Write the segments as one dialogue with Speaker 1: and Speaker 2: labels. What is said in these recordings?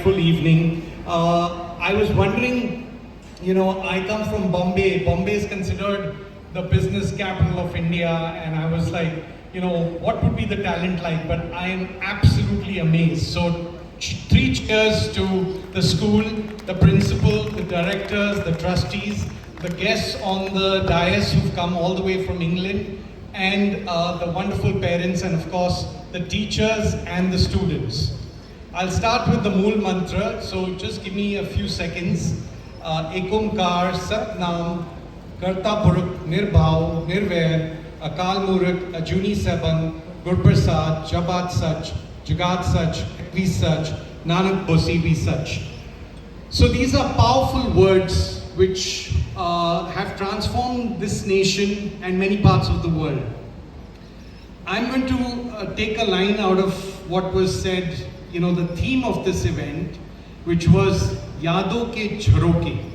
Speaker 1: delightful evening. I was wondering, I come from Bombay. Bombay is considered the business capital of India, and I was like, what would be the talent like? But I am absolutely amazed. So, three cheers to the school, the principal, the directors, the trustees, the guests on the dais who've come all the way from England, and the wonderful parents, and of course, the teachers and the students. I'll start with the Mool Mantra, so just give me a few seconds. Ekumkar, Satnam, Karta Purukh, Nirbhav, Nirvair, Akal Murukh, Ajuni Saban, Gurprasad, Jabat Sach, Jagat Sach, Vi Sach, Nanak Hosi Vi Sach. So these are powerful words which have transformed this nation and many parts of the world. I'm going to take a line out of what was said, the theme of this event, which was Yadon ke Jharoke.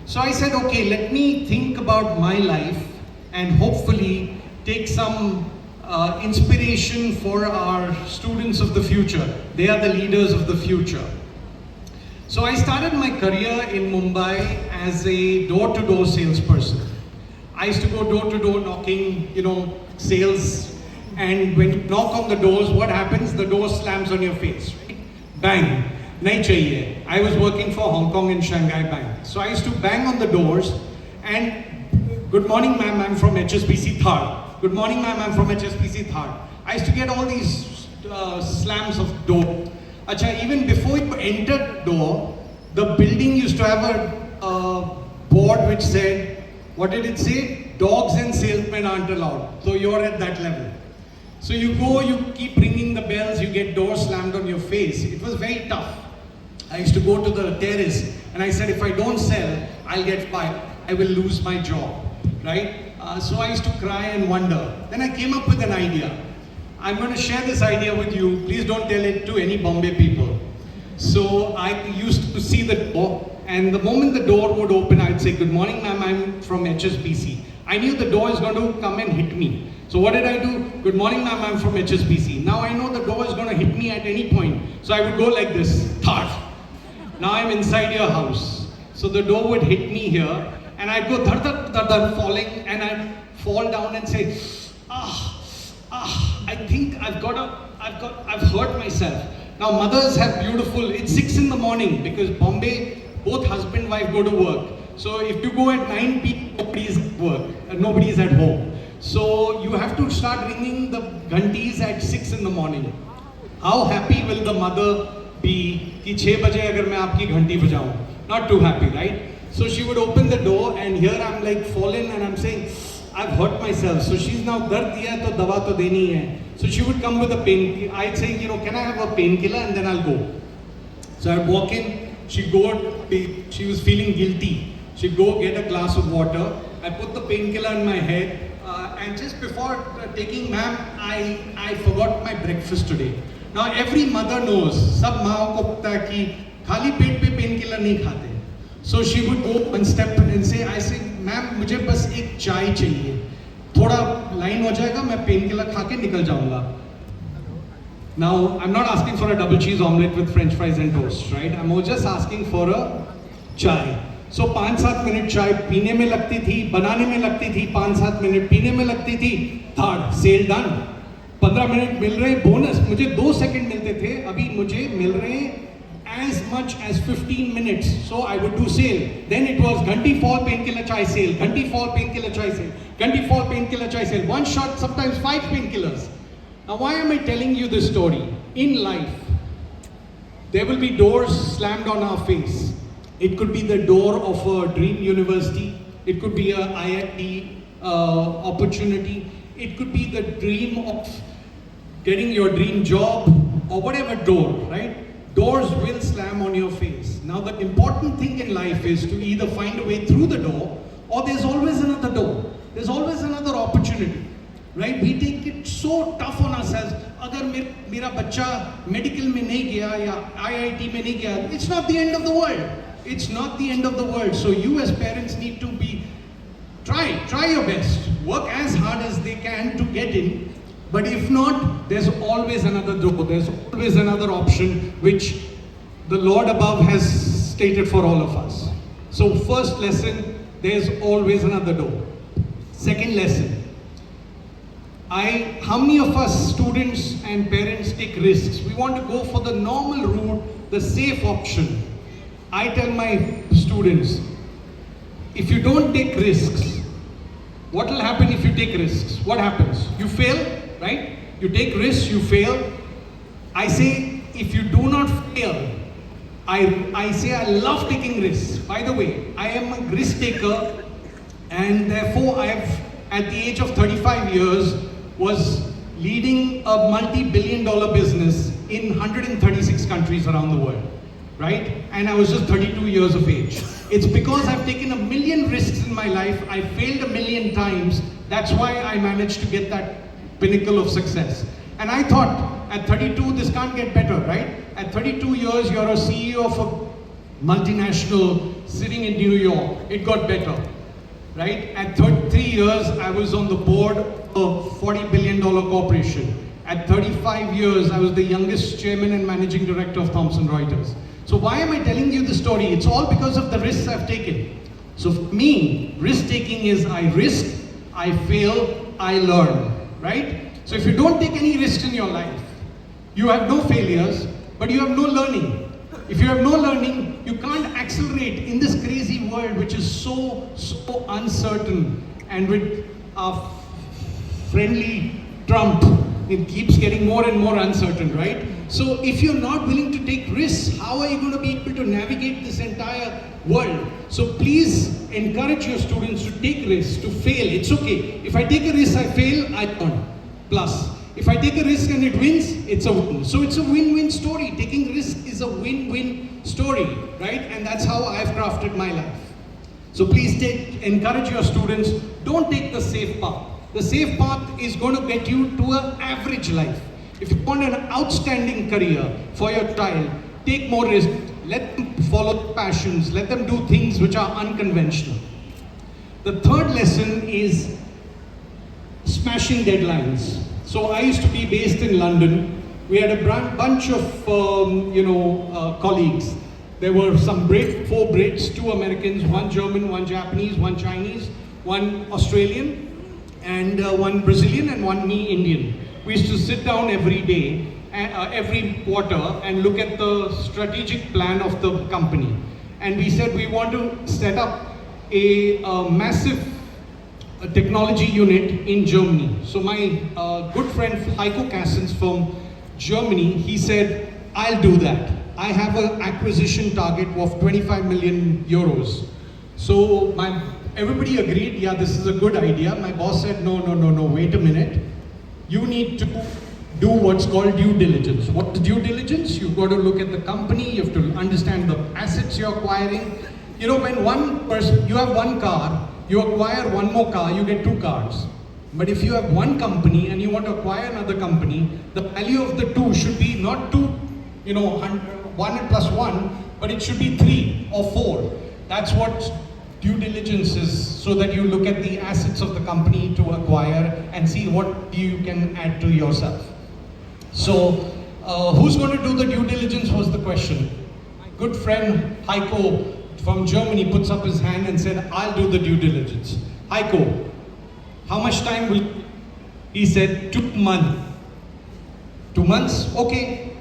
Speaker 1: So I said, okay, let me think about my life and hopefully take some inspiration for our students of the future. They are the leaders of the future. So I started my career in Mumbai as a door-to-door salesperson. I used to go door-to-door knocking, sales. And when you knock on the doors, what happens? The door slams on your face, right? Bang. Nahi chahiye. I was working for Hong Kong and Shanghai Bank. So I used to bang on the doors and, good morning ma'am, I'm from HSBC Thar. Good morning ma'am, I'm from HSBC Thar. I used to get all these slams of door. Acha, even before you entered the door, the building used to have a board which said, what did it say? Dogs and salesmen aren't allowed. So you're at that level. So you go, you keep ringing the bells, you get doors slammed on your face. It was very tough. I used to go to the terrace and I said, if I don't sell, I'll get fired. I will lose my job, right? So I used to cry and wonder. Then I came up with an idea. I'm going to share this idea with you. Please don't tell it to any Bombay people. So I used to see the door, and the moment the door would open, I'd say, good morning ma'am, I'm from HSBC. I knew the door is going to come and hit me. So what did I do? Good morning ma'am, I'm from HSBC. Now I know the door is going to hit me at any point. So I would go like this, thud. Now I'm inside your house. So the door would hit me here, and I'd go thud, thud, thud, thud, falling, and I'd fall down and say, I think I've hurt myself. Now mothers have beautiful, it's 6 in the morning because Bombay, both husband and wife go to work. So if you go at 9 p.m, nobody's at work, nobody's at home. So you have to start ringing the ghantis at 6 in the morning. How happy will the mother be कि 6 बजे अगर मैं आपकी घंटी बजाऊं? Not too happy, right? So she would open the door, and here I'm like fallen and I'm saying, I've hurt myself. So she's now dard diya to dawa to deni hai. So she would come with a pain. I'd say, can I have a painkiller, and then I'll go. So I'd walk in. She'd go. She was feeling guilty. She'd go get a glass of water. I put the painkiller in my head, and just before taking, ma'am, I forgot my breakfast today. Now every mother knows. Sab माओं को पता है कि खाली पेट पे painkiller नहीं खाते. So she would go one step and say, I say, ma'am, मुझे बस एक चाय चाहिए. थोड़ा line हो जाएगा, मैं painkiller खा के निकल जाऊँगा. Now, I'm not asking for a double cheese omelette with French fries and toast, right? I'm just asking for a chai. So 5-7 minute चाय पीने में लगती थी, बनाने में लगती थी, 5-7 मिनट पीने में लगती थी. Third, sale done. 15 मिनट मिल रहे बोनस. मुझे 2 सेकंड मिलते थे, अभी मुझे मिल रहे as much as 15 minutes. So I would do sale. Then it was Ghanti fall painkiller chai sale, Ghanti fall painkiller chai sale, Ghanti fall painkiller chai sale. One shot, sometimes 5 painkillers. Now why am I telling you this story? In life, there will be doors slammed on our face. It could be the door of a dream university. It could be a IIT opportunity. It could be the dream of getting your dream job or whatever door, right? Doors will slam on your face. Now the important thing in life is to either find a way through the door, or there's always another door. There's always another opportunity, right? We take it so tough on ourselves. अगर मेरा बच्चा medical में नहीं गया या IIT में नहीं गया, it's not the end of the world. It's not the end of the world. So you as parents need to be, try your best. Work as hard as they can to get in. But if not, there's always another door. There's always another option which the Lord above has stated for all of us. So first lesson, there's always another door. Second lesson, how many of us students and parents take risks? We want to go for the normal route, the safe option. I tell my students, if you don't take risks, what will happen if you take risks? What happens? You fail, right? You take risks, you fail. I say, if you do not fail, I say I love taking risks. By the way, I am a risk taker, and therefore I have, at the age of 35 years, was leading a multi-billion-dollar business in 136 countries around the world, right? And I was just 32 years of age. It's because I've taken a million risks in my life. I failed a million times. That's why I managed to get that pinnacle of success. And I thought, at 32, this can't get better, right? At 32 years, you're a CEO of a multinational sitting in New York. It got better, right? At 33 years, I was on the board of a $40 billion corporation. At 35 years, I was the youngest chairman and managing director of Thomson Reuters. So why am I telling you the story? It's all because of the risks I've taken. So for me, risk taking is I risk, I fail, I learn, right? So if you don't take any risks in your life, you have no failures, but you have no learning. If you have no learning, you can't accelerate in this crazy world which is so uncertain, and with our friendly Trump, it keeps getting more and more uncertain, right? So if you're not willing to take risks, how are you going to be able to navigate this entire world? So please encourage your students to take risks, to fail. It's okay. If I take a risk, I fail, I learn. Plus, if I take a risk and it wins, it's a win. So it's a win-win story. Taking risk is a win-win story, right? And that's how I've crafted my life. So please encourage your students, don't take the safe path. The safe path is going to get you to an average life. If you want an outstanding career for your child, take more risk. Let them follow passions. Let them do things which are unconventional. The third lesson is smashing deadlines. So I used to be based in London. We had a bunch of colleagues. There were some 4 Brits, 2 Americans, 1 German, 1 Japanese, 1 Chinese, 1 Australian, and 1 Brazilian, and 1 me Indian. We used to sit down every day, every quarter, and look at the strategic plan of the company. And we said we want to set up a massive technology unit in Germany. So my good friend Heiko Cassens from Germany, he said, I'll do that. I have an acquisition target of 25 million euros. So everybody agreed, yeah, this is a good idea. My boss said, no, wait a minute. You need to do what's called due diligence. What's due diligence? You've got to look at the company, you have to understand the assets you're acquiring. You know, when you have 1 car, you acquire 1 more car, you get 2 cars. But if you have 1 company and you want to acquire another company, the value of the 2 should be not 2, 1 plus 1, but it should be 3 or 4. That's what due diligence is, so that you look at the assets of the company to acquire and see what you can add to yourself. So, who's going to do the due diligence was the question. My good friend Heiko from Germany puts up his hand and said, I'll do the due diligence. Heiko, how much time will... He said, 2 months. 2 months? Okay.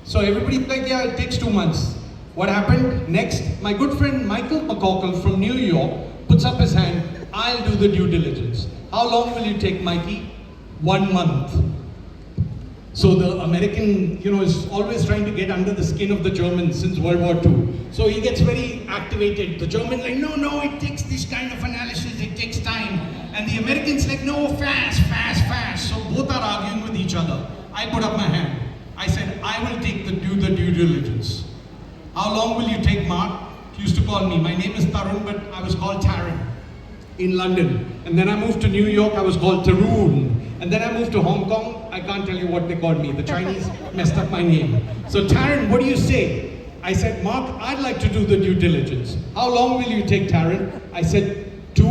Speaker 1: So everybody's like, yeah, it takes 2 months. What happened? Next, my good friend Michael McCorkle from New York puts up his hand, I'll do the due diligence. How long will you take, Mikey? 1 month. So the American, is always trying to get under the skin of the Germans since World War II. So he gets very activated. The German like, no, it takes this kind of analysis, it takes time. And the Americans like, no, fast. So both are arguing with each other. I put up my hand. I said, I will do the due diligence. How long will you take, Mark? He used to call me. My name is Tarun, but I was called Taran in London. And then I moved to New York, I was called Tarun. And then I moved to Hong Kong, I can't tell you what they called me. The Chinese messed up my name. So Taran, what do you say? I said, Mark, I'd like to do the due diligence. How long will you take, Taran? I said, 2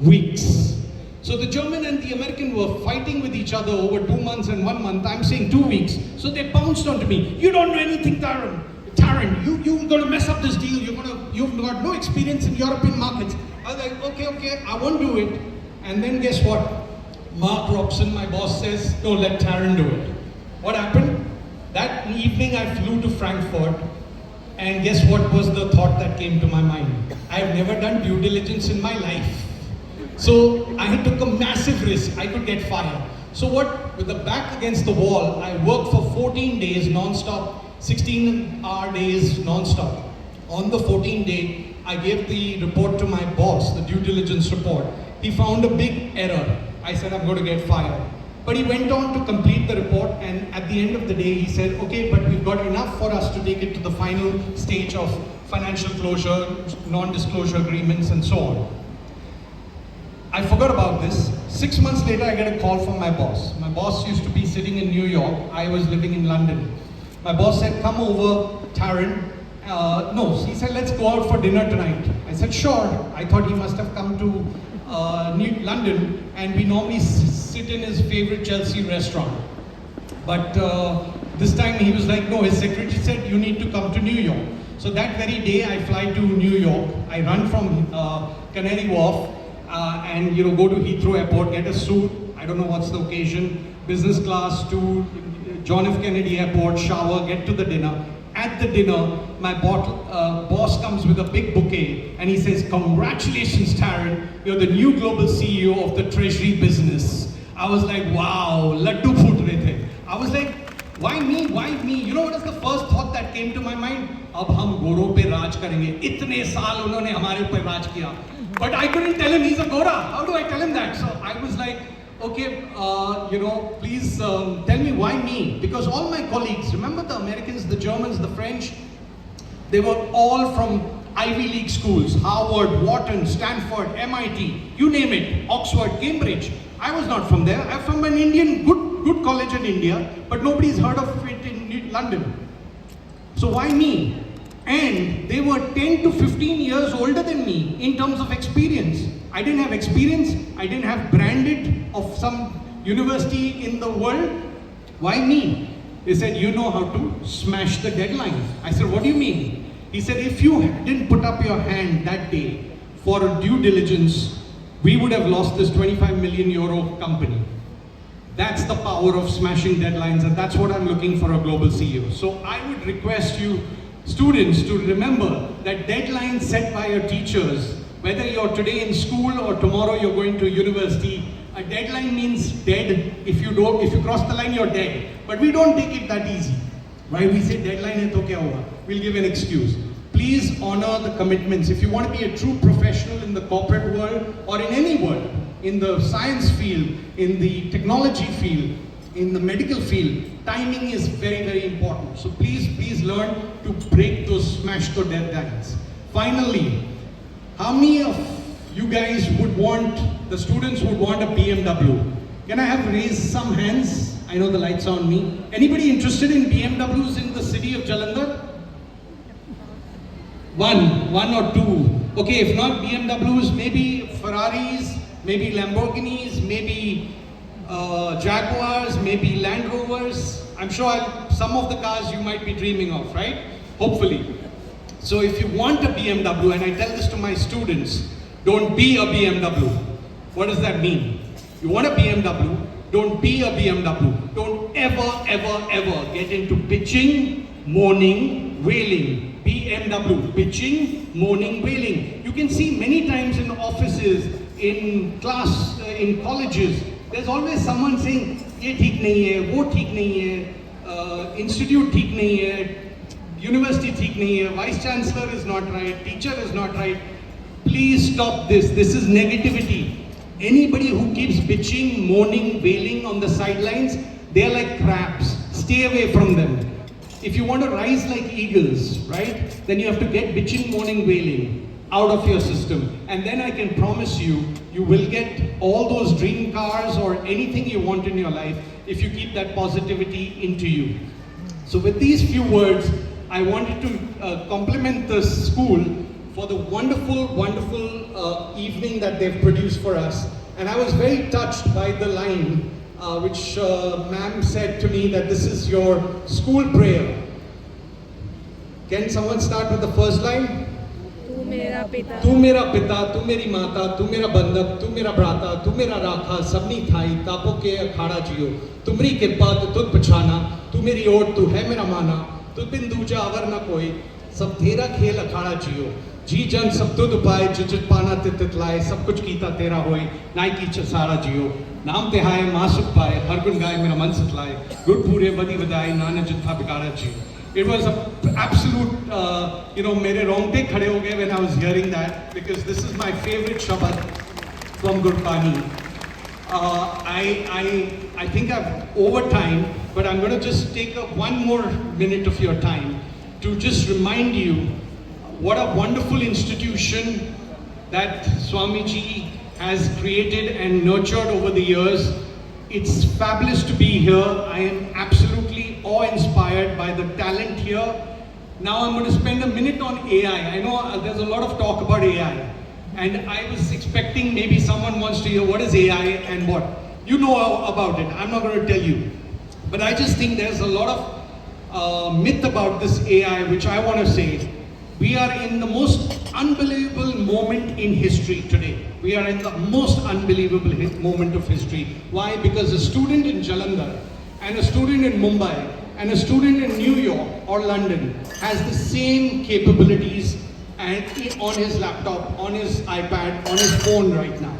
Speaker 1: weeks. So the German and the American were fighting with each other over 2 months and 1 month. I'm saying 2 weeks. So they pounced onto me. You don't know anything, Taran. Taryn, you're going to mess up this deal. You've got no experience in European markets. I was like, okay, I won't do it. And then guess what? Mark Robson, my boss, says, no, let Taryn do it. What happened? That evening I flew to Frankfurt, and guess what was the thought that came to my mind? I have never done due diligence in my life. So I took a massive risk. I could get fired. So what, with the back against the wall, I worked for 14 days non-stop, 16-hour days non-stop. On the 14th day, I gave the report to my boss, the due diligence report. He found a big error. I said, I'm going to get fired. But he went on to complete the report, and at the end of the day, he said, okay, but we've got enough for us to take it to the final stage of financial closure, non-disclosure agreements, and so on. I forgot about this. 6 months later, I get a call from my boss. My boss used to be sitting in New York. I was living in London. My boss said, come over, Taryn. No, he said, let's go out for dinner tonight. I said, sure. I thought he must have come to London, and we normally sit in his favorite Chelsea restaurant. But this time he was like, no, his secretary said, you need to come to New York. So that very day I fly to New York. I run from Canary Wharf and go to Heathrow Airport, get a suit. I don't know what's the occasion. Business class to John F. Kennedy Airport, shower, get to the dinner. At the dinner, my boss comes with a big bouquet and he says, congratulations, Taryn, you're the new global CEO of the treasury business. I was like, wow, laddu phut rahe the. I was like, why me? Why me? You know what is the first thought that came to my mind? Ab hum Goro pe raj karenge. Itne saal unhone hamare upar raj kiya. But I couldn't tell him he's a Gora. How do I tell him that? So I was like, okay, please tell me why me? Because all my colleagues, remember the Americans, the Germans, the French, they were all from Ivy League schools, Harvard, Wharton, Stanford, MIT, you name it, Oxford, Cambridge. I was not from there. I'm from an Indian, good college in India, but nobody's heard of it in London. So why me? And they were 10 to 15 years older than me in terms of experience. I didn't have experience, I didn't have branded of some university in the world. Why me? They said, you know how to smash the deadline. I said, what do you mean? He said, if you didn't put up your hand that day for a due diligence, we would have lost this 25 million euro company. That's the power of smashing deadlines, and that's what I'm looking for a global CEO. So I would request you, students, to remember that deadlines set by your teachers, whether you're today in school or tomorrow you're going to university, a deadline means dead. If you cross the line, you're dead. But we don't take it that easy. Why we say deadline hai to kya hoga? We'll give an excuse. Please honor the commitments. If you want to be a true professional in the corporate world or in any world, in the science field, in the technology field, in the medical field, timing is very, very important. So please learn to break those, smash those deadlines. Finally, how many of you guys would want, the students would want a BMW? Can I have raised some hands? I know the lights are on me. Anybody interested in BMWs in the city of Jalandhar? One or two. Okay, if not BMWs, maybe Ferraris, maybe Lamborghinis, maybe Jaguars, maybe Land Rovers. I'm sure some of the cars you might be dreaming of, right? Hopefully. So if you want a BMW, and I tell this to my students, don't be a BMW. What does that mean? You want a BMW, don't be a BMW. Don't ever get into bitching, moaning, wailing. BMW, bitching, moaning, wailing. You can see many times in offices, in class, in colleges, there's always someone saying, ye theek nahi hai, wo theek nahi hai, institute theek nahi hai, university theek nahi hai, vice chancellor is not right, teacher is not right. Please stop this. This is negativity. Anybody who keeps bitching, moaning, wailing on the sidelines, they're like crabs. Stay away from them. If you want to rise like eagles, right, then you have to get bitching, moaning, wailing out of your system. And then I can promise you, you will get all those dream cars or anything you want in your life if you keep that positivity into you. So with these few words, I wanted to compliment the school for the wonderful evening that they've produced for us. And I was very touched by the line which ma'am said to me that this is your school prayer. Can someone start with the first line?
Speaker 2: तू मेरा पिता
Speaker 1: तू मेरा पिता, तू मेरी माता, तू मेरा बंधक, तू मेरा भ्राता, तू मेरा राखा, सबनी थाई, तापों के अखाड़ा जियो, तुमरी कृपा तो तुद पछाना, तू मेरी ओट, तू है मेरा माना, तुद बिन दूजा अवर न कोई, सब तेरा खेल अखाड़ा जियो, जी जन सब तुद उपाय, जित पाना तित लाए, सब कुछ कीता तेरा होए, नाई की सारा जियो, नाम तिहाए मां सुख पाए, हर गुण गाए मेरा मन सतलाए, गुड़ पूरे बदी वदाई, नाना जित था बिगाड़ा जियो. It was an absolute, मेरे रोंगटे खड़े हो गए when I was hearing that, because this is my favorite Shabad from Gurbani. I think I've over time, but I'm going to just take one more minute of your time to just remind you what a wonderful institution that Swamiji has created and nurtured over the years. It's fabulous to be here. I am absolutely awe-inspired by the talent here. Now I'm going to spend a minute on AI. I know there's a lot of talk about AI. And I was expecting maybe someone wants to hear what is AI and what. You know about it. I'm not going to tell you. But I just think there's a lot of myth about this AI, which I want to say. We are in the most unbelievable moment in history today. We are in the most unbelievable moment of history. Why? Because a student in Jalandhar and a student in Mumbai and a student in New York or London has the same capabilities and on his laptop, on his iPad, on his phone right now.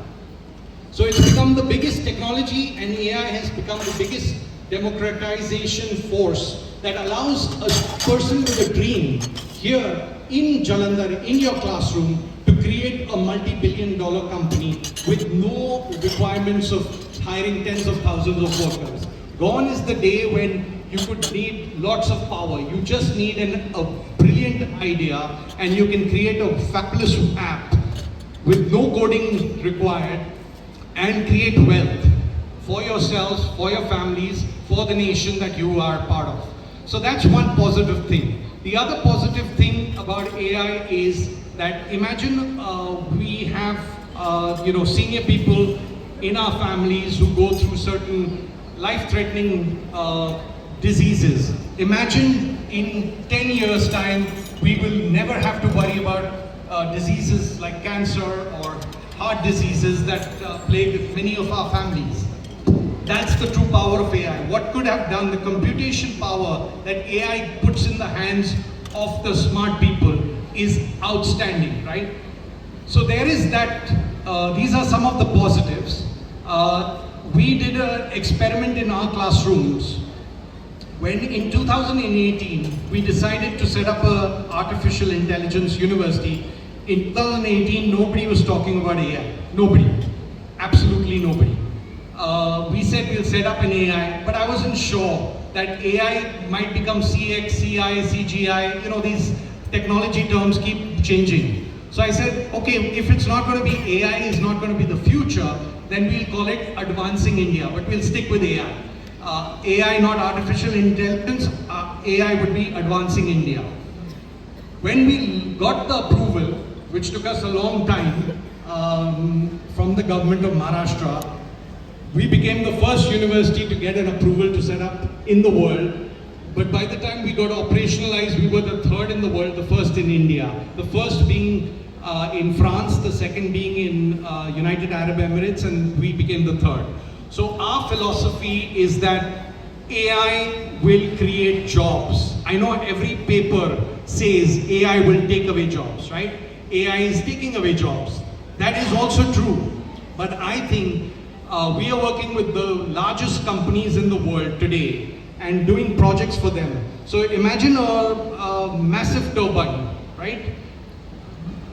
Speaker 1: So it's become the biggest technology, and AI has become the biggest democratization force that allows a person with a dream here in Jalandhar, in your classroom, to create a multi-billion-dollar company with no requirements of hiring tens of thousands of workers. Gone is the day when you could need lots of power. You just need a brilliant idea and you can create a fabulous app with no coding required and create wealth for yourselves, for your families, for the nation that you are part of. So that's one positive thing. The other positive thing about AI is that imagine we have senior people in our families who go through certain life-threatening diseases. Imagine in 10 years' time, we will never have to worry about diseases like cancer or heart diseases that plague many of our families. That's the true power of AI. What could have done the computation power that AI puts in the hands of the smart people is outstanding, right? So there is that, these are some of the positives. We did an experiment in our classrooms when in 2018 we decided to set up an artificial intelligence university. In 2018 nobody was talking about AI, nobody, absolutely nobody. We said we'll set up an AI, but I wasn't sure that AI might become CX, CI, CGI, these technology terms keep changing. So I said, okay, if it's not going to be AI is not going to be the future, then we'll call it Advancing India, but we'll stick with AI. AI, not artificial intelligence, AI would be Advancing India. When we got the approval, which took us a long time, from the government of Maharashtra, we became the first university to get an approval to set up in the world. But by the time we got operationalized, we were the third in the world, the first in India. The first being in France, the second being in United Arab Emirates, and we became the third. So our philosophy is that AI will create jobs. I know every paper says AI will take away jobs, right? AI is taking away jobs. That is also true. But I think we are working with the largest companies in the world today and doing projects for them. So imagine a massive turbine, right?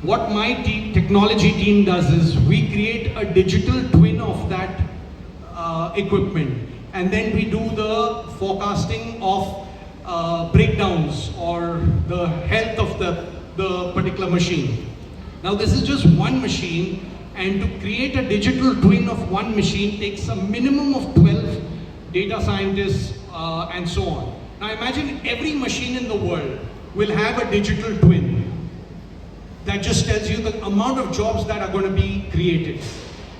Speaker 1: What my technology team does is we create a digital twin of that equipment, and then we do the forecasting of breakdowns or the health of the particular machine. Now this is just one machine, and to create a digital twin of one machine takes a minimum of 12 data scientists and so on. Now imagine every machine in the world will have a digital twin. That just tells you the amount of jobs that are going to be created.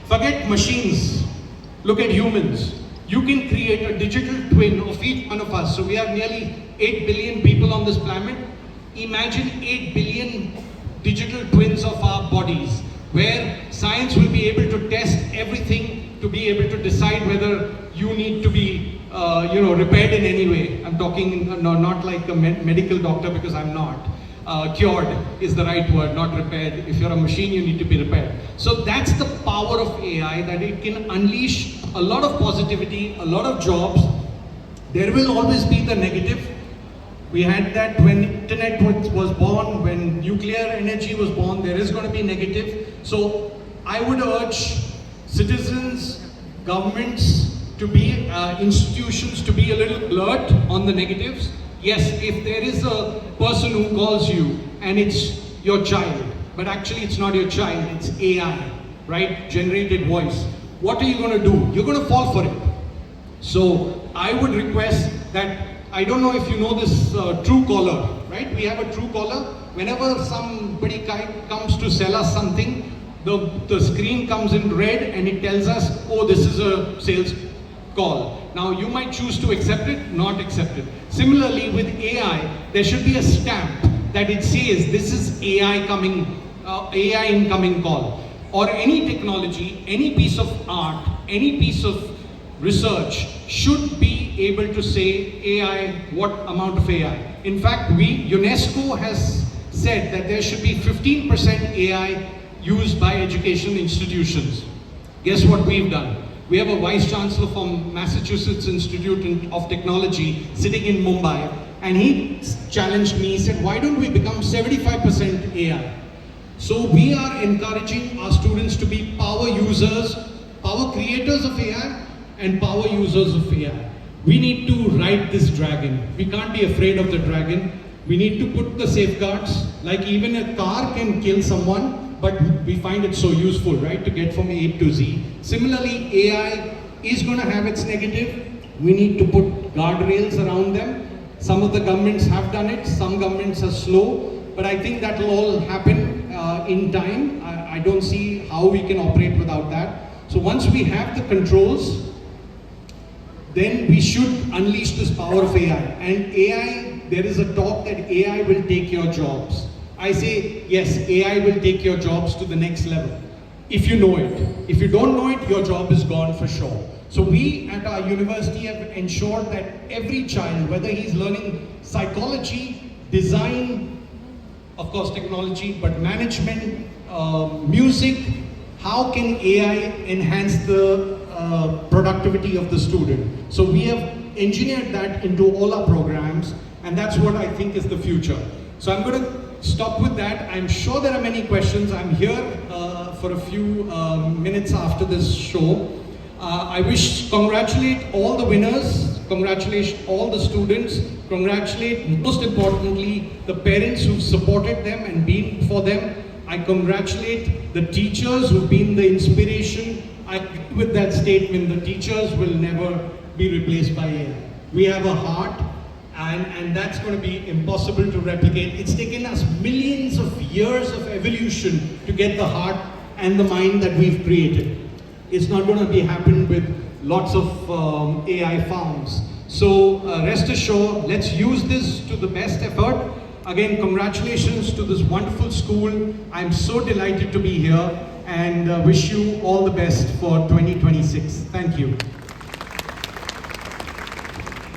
Speaker 1: Forget machines, look at humans. You can create a digital twin of each one of us. So we have nearly 8 billion people on this planet. Imagine 8 billion digital twins of our bodies, where science will be able to test everything to be able to decide whether you need to be, repaired in any way. I'm talking not like a medical doctor, because I'm not. Cured is the right word, not repaired. If you're a machine, you need to be repaired. So that's the power of AI, that it can unleash a lot of positivity, a lot of jobs. There will always be the negative. We had that when internet was born, when nuclear energy was born. There is going to be negative. So I would urge citizens, governments to be, institutions to be a little alert on the negatives. Yes, if there is a person who calls you and it's your child, but actually it's not your child, it's AI, right? Generated voice. What are you going to do? You're going to fall for it. So I would request that, I don't know if you know this Truecaller, right? We have a Truecaller. Whenever somebody comes to sell us something, the screen comes in red and it tells us, oh, this is a sales call. Now you might choose to accept it, not accept it. Similarly with AI, there should be a stamp that it says this is AI coming, AI incoming call. Or any technology, any piece of art, any piece of research should be able to say AI, what amount of AI. In fact, UNESCO has said that there should be 15% AI used by education institutions. Guess what we've done? We have a Vice Chancellor from Massachusetts Institute of Technology sitting in Mumbai, and he challenged me, he said, why don't we become 75% AI? So we are encouraging our students to be power users, power creators of AI, and power users of AI. We need to ride this dragon. We can't be afraid of the dragon. We need to put the safeguards, like even a car can kill someone, but we find it so useful, right, to get from A to Z. Similarly, AI is going to have its negative. We need to put guardrails around them. Some of the governments have done it, some governments are slow, but I think that will all happen in time. I don't see how we can operate without that. So once we have the controls, then we should unleash this power of AI. And AI, there is a talk that AI will take your jobs. I say, yes, AI will take your jobs to the next level, if you know it. If you don't know it, your job is gone for sure. So we at our university have ensured that every child, whether he's learning psychology, design, of course technology, but management, music, how can AI enhance the productivity of the student? So we have engineered that into all our programs, and that's what I think is the future. So I'm going to stop with that. I'm sure there are many questions. I'm here for a few minutes after this show. I congratulate all the winners, congratulate all the students, congratulate most importantly the parents who've supported them and been for them. I congratulate the teachers who've been the inspiration. I agree with that statement, the teachers will never be replaced by AI. We have a heart, and that's going to be impossible to replicate. It's taken us millions of years of evolution to get the heart and the mind that we've created. It's not going to happen with lots of AI farms. So rest assured, let's use this to the best effort. Again, congratulations to this wonderful school. I'm so delighted to be here and wish you all the best for 2026. Thank you.